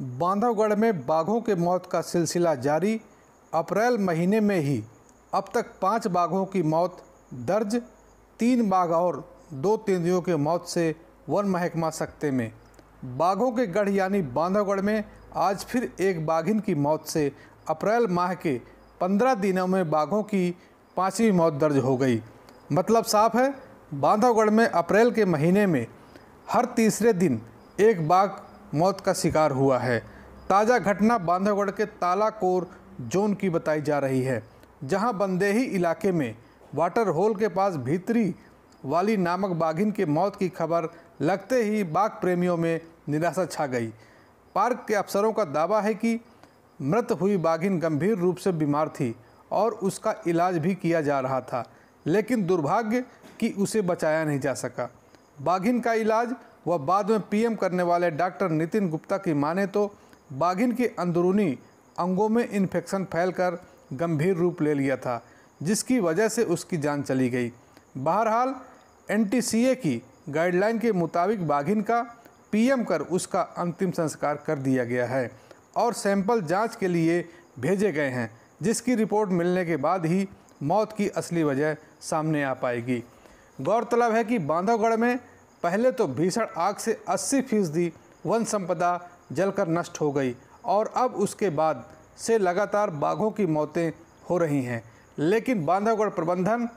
बांधवगढ़ में बाघों के मौत का सिलसिला जारी। अप्रैल महीने में ही अब तक 5 बाघों की मौत दर्ज। 3 बाघ और 2 तेंदुओं के मौत से वन महकमा सकते में। बाघों के गढ़ यानी बांधवगढ़ में आज फिर एक बाघिन की मौत से अप्रैल माह के 15 दिनों में बाघों की 5वीं मौत दर्ज हो गई। मतलब साफ है, बांधवगढ़ में अप्रैल के महीने में हर तीसरे दिन एक बाघ मौत का शिकार हुआ है। ताज़ा घटना बांधवगढ़ के तालाकोर जोन की बताई जा रही है, जहां बंदेही इलाके में वाटर होल के पास भीतरी वाली नामक बाघिन के मौत की खबर लगते ही बाघ प्रेमियों में निराशा छा गई। पार्क के अफसरों का दावा है कि मृत हुई बाघिन गंभीर रूप से बीमार थी और उसका इलाज भी किया जा रहा था, लेकिन दुर्भाग्य कि उसे बचाया नहीं जा सका। बाघिन का इलाज वह बाद में पीएम करने वाले डॉक्टर नितिन गुप्ता की माने तो बाघिन के अंदरूनी अंगों में इन्फेक्शन फैलकर गंभीर रूप ले लिया था, जिसकी वजह से उसकी जान चली गई। बहरहाल एनटीसीए की गाइडलाइन के मुताबिक बाघिन का पीएम कर उसका अंतिम संस्कार कर दिया गया है और सैंपल जांच के लिए भेजे गए हैं, जिसकी रिपोर्ट मिलने के बाद ही मौत की असली वजह सामने आ पाएगी। गौरतलब है कि बांधवगढ़ में पहले तो भीषण आग से 80% वन संपदा जलकर नष्ट हो गई और अब उसके बाद से लगातार बाघों की मौतें हो रही हैं, लेकिन बांधवगढ़ प्रबंधन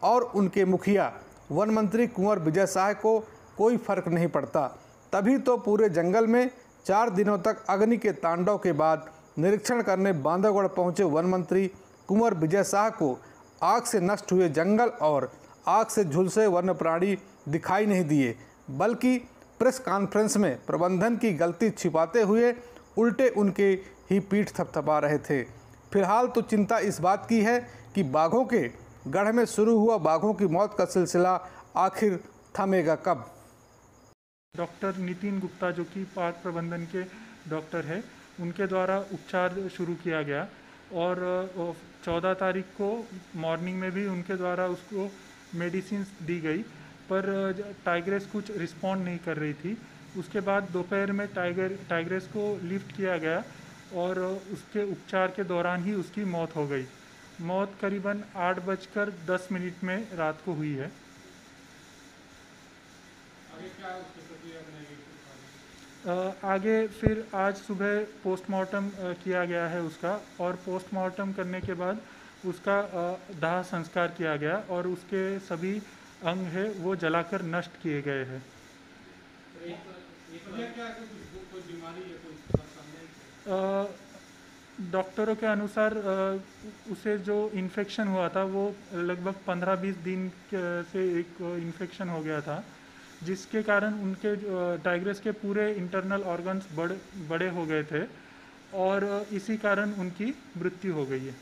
और उनके मुखिया वन मंत्री कुंवर विजय शाह को कोई फर्क नहीं पड़ता। तभी तो पूरे जंगल में 4 दिनों तक अग्नि के तांडव के बाद निरीक्षण करने बांधवगढ़ पहुंचे वन मंत्री कुंवर विजय शाह को आग से नष्ट हुए जंगल और आग से झुलसे वन्य प्राणी दिखाई नहीं दिए, बल्कि प्रेस कॉन्फ्रेंस में प्रबंधन की गलती छिपाते हुए उल्टे उनके ही पीठ थपथपा रहे थे। फिलहाल तो चिंता इस बात की है कि बाघों के गढ़ में शुरू हुआ बाघों की मौत का सिलसिला आखिर थमेगा कब। डॉक्टर नितिन गुप्ता जो कि पार्क प्रबंधन के डॉक्टर है, उनके द्वारा उपचार शुरू किया गया और 14 तारीख को मॉर्निंग में भी उनके द्वारा उसको मेडिसिन दी गई, पर टाइग्रेस कुछ रिस्पॉन्ड नहीं कर रही थी। उसके बाद दोपहर में टाइग्रेस को लिफ्ट किया गया और उसके उपचार के दौरान ही उसकी मौत हो गई। मौत करीबन 8:10 में रात को हुई है। आगे फिर आज सुबह पोस्टमार्टम किया गया है उसका, और पोस्टमार्टम करने के बाद उसका दाह संस्कार किया गया और उसके सभी अंग है वो जलाकर नष्ट किए गए हैं। डॉक्टरों के अनुसार उसे जो इन्फेक्शन हुआ था वो लगभग 15-20 दिन से एक इन्फेक्शन हो गया था, जिसके कारण उनके टाइग्रेस के पूरे इंटरनल ऑर्गन्स बड़े हो गए थे और इसी कारण उनकी मृत्यु हो गई है।